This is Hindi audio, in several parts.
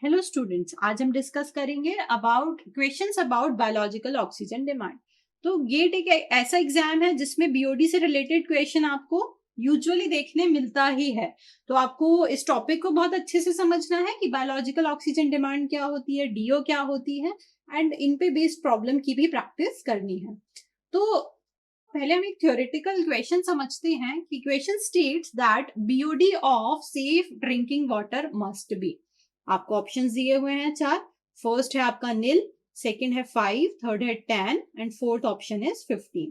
हेलो स्टूडेंट्स, आज हम डिस्कस करेंगे about questions about biological oxygen demand. तो गेट एक ऐसा एग्जाम है जिसमें बीओडी से रिलेटेड क्वेश्चन आपको यूजुअली देखने मिलता ही है। तो आपको इस टॉपिक को बहुत अच्छे से समझना है कि बायोलॉजिकल ऑक्सीजन डिमांड क्या होती है, डीओ क्या होती है, एंड इन पे बेस्ड प्रॉब्लम की भी प्रैक्टिस करनी है। तो पहले हम एक थ्योरेटिकल क्वेश्चन समझते हैं कि question states that BOD of safe drinking water must be. आपको ऑप्शंस दिए हुए हैं चार। फर्स्ट है आपका नील, सेकंड है 5, थर्ड है 10 एंड फोर्थ ऑप्शन इज 15।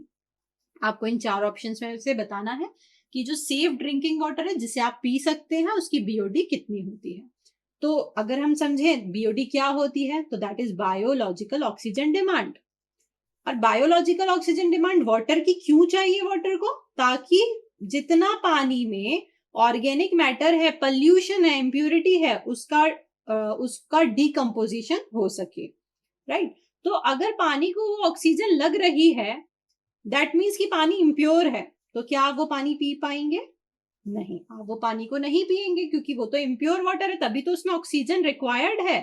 आपको इन चार ऑप्शंस में से बताना है कि जो सेफ ड्रिंकिंग वाटर है जिसे आप पी सकते हैं उसकी बीओडी कितनी होती है। तो अगर हम समझें बीओडी क्या होती है तो that is biological oxygen demand. और बायोलॉजिकल ऑक्सीजन डिमांड वाटर की क्यों चाहिए वाटर को? ताकि जितना पानी में ऑर्गेनिक मैटर है, पॉल्यूशन है, इम्प्यूरिटी है, उसका डिकम्पोजिशन हो सके। राइट? तो अगर पानी को वो ऑक्सीजन लग रही है, दैट मीन्स कि पानी इम्प्योर है, तो क्या आप वो पानी पी पाएंगे? नहीं, आप वो पानी को नहीं पिएंगे क्योंकि वो तो इम्प्योर वाटर है, तभी तो उसमें ऑक्सीजन रिक्वायर्ड है।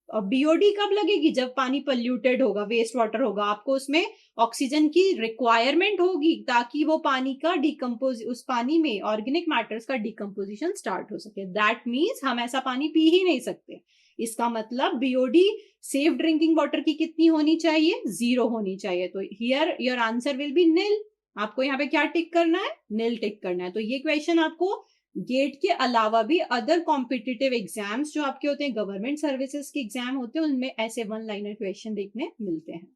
और बीओडी कब लगेगी? जब पानी पोल्यूटेड होगा, वेस्ट वाटर होगा, आपको उसमें ऑक्सीजन की रिक्वायरमेंट होगी ताकि वो पानी का डिकम्पोज, उस पानी में ऑर्गेनिक मैटर्स का डिकम्पोजिशन स्टार्ट हो सके। दैट मीन्स हम ऐसा पानी पी ही नहीं सकते। इसका मतलब बीओडी सेफ ड्रिंकिंग वाटर की कितनी होनी चाहिए? 0 होनी चाहिए। तो here your answer will be nil. आपको यहाँ पे क्या टिक करना है? नील टिक करना है। तो ये क्वेश्चन आपको गेट के अलावा भी अदर कॉम्पिटिटिव एग्जाम्स जो आपके होते हैं, गवर्नमेंट सर्विसेज के एग्जाम होते हैं, उनमें ऐसे वन लाइनर क्वेश्चन देखने मिलते हैं।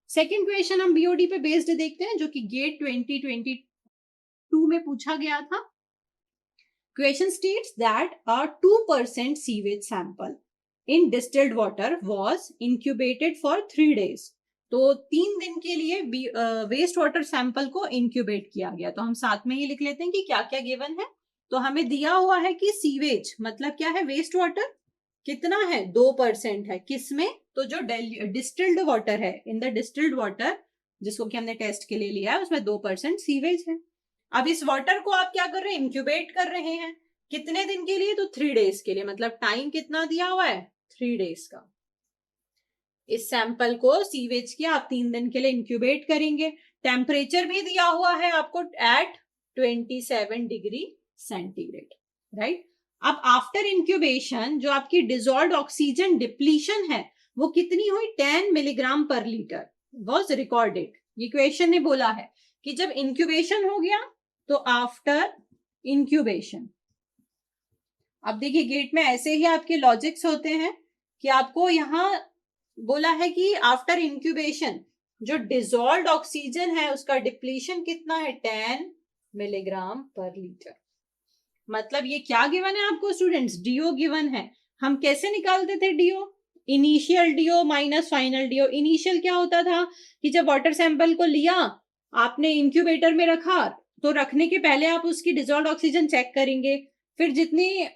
सेकंड क्वेश्चन हम बीओडी पे बेस्ड देखते हैं जो कि गेट 2022 में पूछा गया था। Question states that a 2% sewage sample in distilled water was incubated for 3 days। तो 3 दिन के लिए वेस्ट वाटर सैंपल को इंक्यूबेट किया गया। तो हम साथ में ही लिख लेते हैं कि क्या क्या गिवन है। तो हमें दिया हुआ है कि सीवेज मतलब क्या है? वेस्ट वाटर कितना है? 2% है। किसमें? तो जो डिस्टिल्ड वाटर है, इन द डिस्टिल्ड वाटर जिसको कि हमने टेस्ट के लिए लिया है, उसमें 2% सीवेज है। अब इस वाटर को आप क्या कर रहे हैं? इंक्यूबेट कर रहे हैं। कितने दिन के लिए? तो 3 days के लिए। मतलब टाइम कितना दिया हुआ है? 3 days का। इस सैंपल को सीवेज के आप 3 दिन के लिए इंक्यूबेट करेंगे। टेम्परेचर भी दिया हुआ है आपको एट 27 डिग्री सेंटीग्रेड। राइट? अब आफ्टर इंक्यूबेशन जो आपकी डिजॉल्व्ड ऑक्सीजन डिप्लीशन है वो कितनी हुई? 10 milligram per litre was recorded. ये क्वेश्चन ने बोला है कि जब इंक्यूबेशन हो गया तो आफ्टर इंक्यूबेशन, अब देखिए गेट में ऐसे ही आपके लॉजिक्स होते हैं कि आपको यहां बोला है कि आफ्टर इंक्यूबेशन जो डिजॉल्व्ड ऑक्सीजन है उसका डिप्लीशन कितना है? 10 मिलीग्राम पर लीटर। मतलब ये क्या गिवन है आपको स्टूडेंट्स? डीओ गिवन है। हम कैसे निकालते थे DO? Initial DO minus final DO. Initial क्या होता था कि जब वाटर सैंपल को लिया, आपने इंक्यूबेटर में रखा, तो रखने के पहले आप उसकी डिजॉल्व्ड ऑक्सीजन चेक करेंगे। फिर जितनी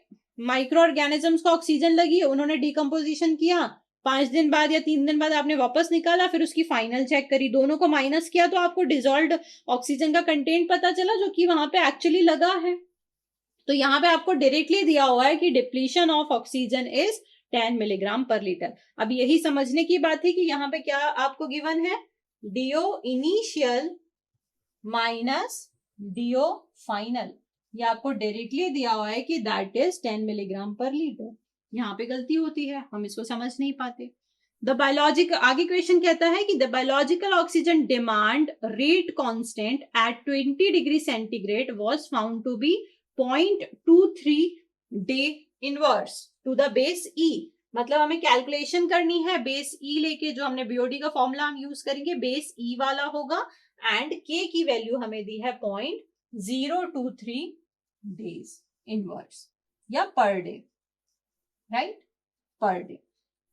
माइक्रो ऑर्गेनिजम्स को ऑक्सीजन लगी उन्होंने डिकम्पोजिशन किया, 5 दिन बाद या 3 दिन बाद आपने वापस निकाला, फिर उसकी फाइनल चेक करी, दोनों को माइनस किया तो आपको डिजॉल्व्ड ऑक्सीजन का कंटेंट पता चला जो कि वहां पे एक्चुअली लगा है। तो यहाँ पे आपको डायरेक्टली दिया हुआ है कि depletion of oxygen is 10 milligram per litre. अब यही समझने की बात है कि यहाँ पे क्या आपको गिवन है? DO initial minus DO final. ये आपको डायरेक्टली दिया हुआ है कि that is 10 milligram per litre. यहाँ पे गलती होती है, हम इसको समझ नहीं पाते। द बायोलॉजिकल, आगे क्वेश्चन कहता है कि the biological oxygen demand rate constant at 20 degree centigrade was found to be 0.23 day inverse to the base E. मतलब हमें कैलकुलेशन करनी है बेस ई लेके, जो हमने बीओडी का फॉर्मूला हम यूज करेंगे बेस ई वाला होगा, एंड के की वैल्यू हमें दी है 0.023 डेज इनवर्स या per day. Right? Per day.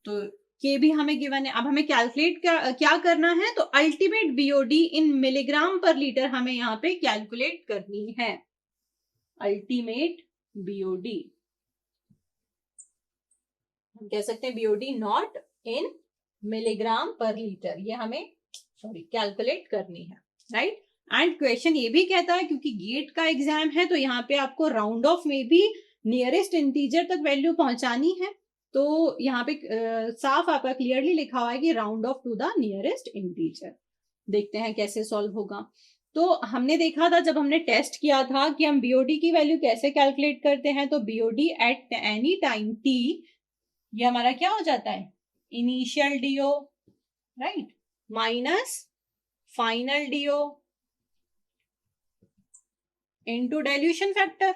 तो के भी हमें गिवन है। अब हमें कैलकुलेट क्या करना है? तो अल्टीमेट बीओडी इन मिलीग्राम पर लीटर हमें यहाँ पे कैलकुलेट करनी है। अल्टीमेट बीओडी हम कह सकते हैं BOD not in milligram per litre, ये हमें कैलकुलेट करनी है। राइट? एंड क्वेश्चन ये भी कहता है क्योंकि गेट का एग्जाम है तो यहाँ पे आपको राउंड ऑफ में भी नियरेस्ट इंटीजर तक वैल्यू पहुंचानी है। तो यहाँ पे साफ आपका क्लियरली लिखा हुआ है कि round off to the nearest integer. देखते हैं कैसे सॉल्व होगा। तो हमने देखा था जब हमने टेस्ट किया था कि हम बीओडी की वैल्यू कैसे कैलकुलेट करते हैं। तो BOD at any time T, ये हमारा क्या हो जाता है, initial DO, right, minus final DO into dilution factor.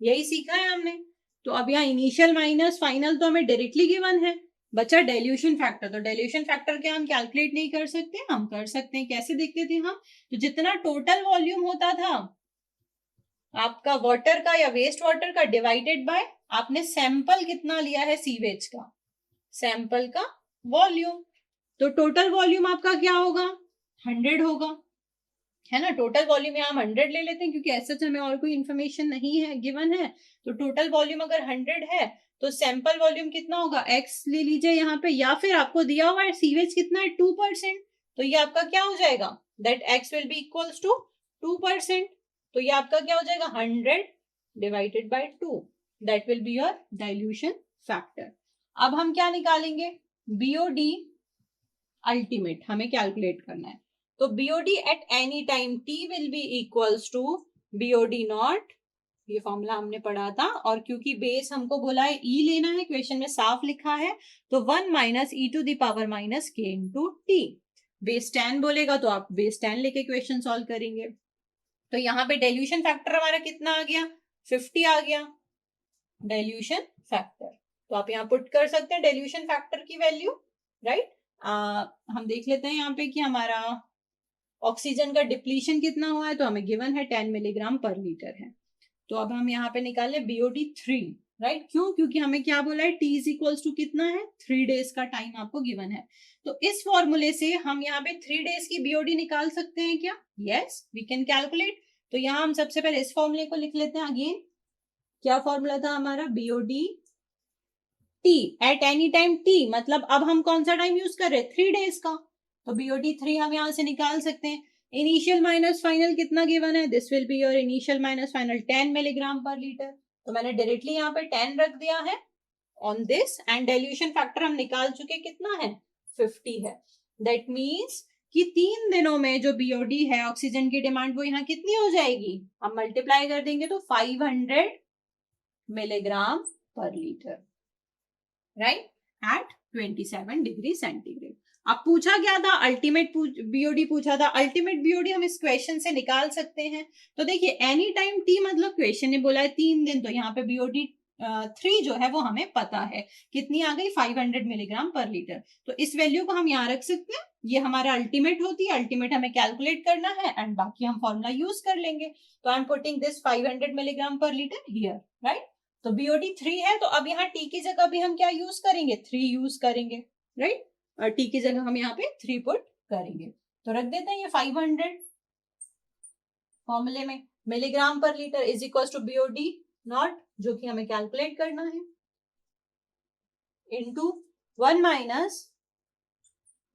यही सीखा है हमने। तो अब यहाँ इनिशियल माइनस फाइनल तो हमें डायरेक्टली गिवन है, बचा डाइल्यूशन फैक्टर। तो डाइल्यूशन फैक्टर क्या हम कैलकुलेट नहीं कर सकते? हम कर सकते हैं। कैसे देखते थे हम? तो जितना टोटल वॉल्यूम होता था आपका वाटर का या वेस्ट वाटर का डिवाइडेड बाय आपने सैंपल कितना लिया है सीवेज का, सैंपल का वॉल्यूम। तो टोटल वॉल्यूम आपका क्या होगा? 100 होगा, है ना। टोटल वॉल्यूम यहाँ हम 100 ले लेते हैं क्योंकि ऐसा हमें और कोई इन्फॉर्मेशन नहीं है गिवन है। तो टोटल वॉल्यूम अगर 100 है तो सैंपल वॉल्यूम कितना होगा? x ले लीजिए यहाँ पे, या फिर आपको दिया हुआ है सीवेज कितना है, 2%। तो ये आपका क्या हो जाएगा? That x will be equals to 2%। तो ये आपका क्या हो जाएगा? 100 divided by 2, that will be your dilution factor. अब हम क्या निकालेंगे? बीओडी अल्टीमेट हमें कैलकुलेट करना है। तो BOD at any time T will be equals to BOD naught, ये फॉर्मूला हमने पढ़ा था। और क्योंकि बेस हमको बोला है ई लेना है, क्वेश्चन में साफ लिखा है, तो 1 minus e to the power minus K into T. Base 10 बोलेगा तो आप बेस 10 लेके क्वेश्चन सॉल्व करेंगे। तो यहाँ पे डाइल्यूशन फैक्टर हमारा कितना आ गया? 50 आ गया डाइल्यूशन फैक्टर। तो आप यहाँ पुट कर सकते हैं डाइल्यूशन फैक्टर की वैल्यू, राइट। हम देख लेते हैं यहाँ पे कि हमारा ऑक्सीजन का डिप्लीशन कितना हुआ है। तो हमें गिवन है 10 मिलीग्राम पर लीटर है। तो अब हम यहाँ पे निकाले बीओडी 3, राइट। क्यों? क्योंकि हमें क्या बोला है, टी इज इक्वल्स टू कितना है, 3 डेज का टाइम आपको गिवन है। तो इस फॉर्मूले से हम यहाँ पे 3 डेज की बीओडी निकाल सकते हैं क्या? Yes, we can calculate. तो यहाँ हम सबसे पहले इस फॉर्मूले को लिख लेते हैं अगेन। क्या फॉर्मूला था हमारा? BOD T eight any time T, मतलब अब हम कौन सा टाइम यूज कर रहे हैं? 3 डेज का। तो बीओडी 3 हम यहां से निकाल सकते हैं। इनिशियल माइनस फाइनल कितना गिवन है? This will be your initial minus final 10 milligram per litre. तो मैंने डायरेक्टली यहाँ पे 10 रख दिया है on this. And dilution factor हम निकाल चुके, कितना है? 50 है। दैट मीन्स कि 3 दिनों में जो बीओडी है ऑक्सीजन की डिमांड, वो यहाँ कितनी हो जाएगी? हम मल्टीप्लाई कर देंगे तो 500 milligram per litre, right, at 27 degree centigrade. अब पूछा क्या था? अल्टीमेट बीओडी पूछा था। अल्टीमेट बीओडी हम इस क्वेश्चन से निकाल सकते हैं। तो देखिए एनी टाइम टी मतलब क्वेश्चन ने बोला है 3 दिन, तो यहाँ पे बीओडी 3 जो है वो हमें पता है कितनी आ गई, 500 मिलीग्राम पर लीटर। तो इस वैल्यू को हम यहाँ रख सकते हैं। ये हमारा अल्टीमेट होती है, अल्टीमेट हमें कैलकुलेट करना है एंड बाकी हम फॉर्मूला यूज कर लेंगे। तो I am putting this 500 milligram per litre here, right. तो बीओडी 3 है, तो अब यहाँ टी की जगह भी हम क्या यूज करेंगे? 3 यूज करेंगे, राइट। और टी की जगह हम यहाँ पे 3 पुट करेंगे। तो रख देते हैं ये 500 फॉर्मूले में, milligram per litre is equal to BOD naught, जो कि हमें कैलकुलेट करना है, into 1 minus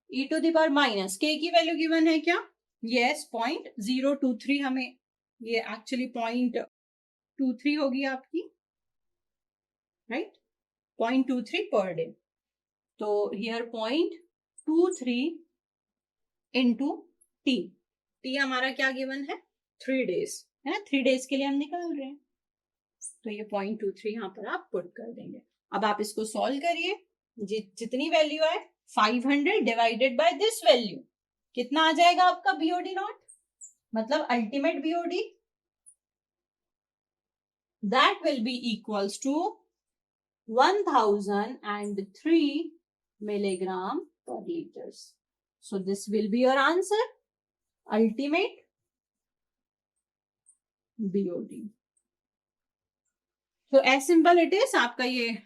e to the power minus K की वैल्यू गिवन है क्या? यस, 0.023 हमें, ये एक्चुअली 0.23 होगी आपकी, राइट, 0.23 पर डे। तो हियर 0.23 इंटू टी, टी हमारा क्या गिवन है? 3 डेज, है ना, 3 डेज के लिए हम निकाल रहे हैं। तो ये 0.23 यहाँ पर आप पुट कर देंगे। अब आप इसको सॉल्व करिए, जितनी वैल्यू है 500 डिवाइडेड बाय दिस वैल्यू, कितना आ जाएगा आपका बीओडी नॉट, मतलब ultimate BOD, that will be equals to 1003 milligram per liters. So this will be your answer, ultimate BOD. So as simple it is. आपका ये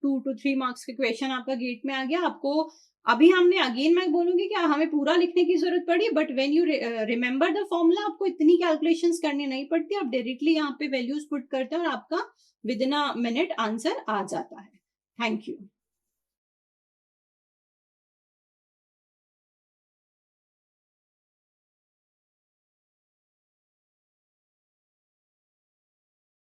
2 to 3 मार्क्स के क्वेश्चन आपका गेट में आ गया। आपको अभी हमने अगेन मैं बोलूंगी कि हमें पूरा लिखने की जरूरत पड़ी, but when you remember the formula आपको इतनी कैलकुलेशंस करनी नहीं पड़ती। आप डायरेक्टली यहाँ पे वैल्यूज पुट करते हैं और आपका within a minute answer आ जाता है। Thank you.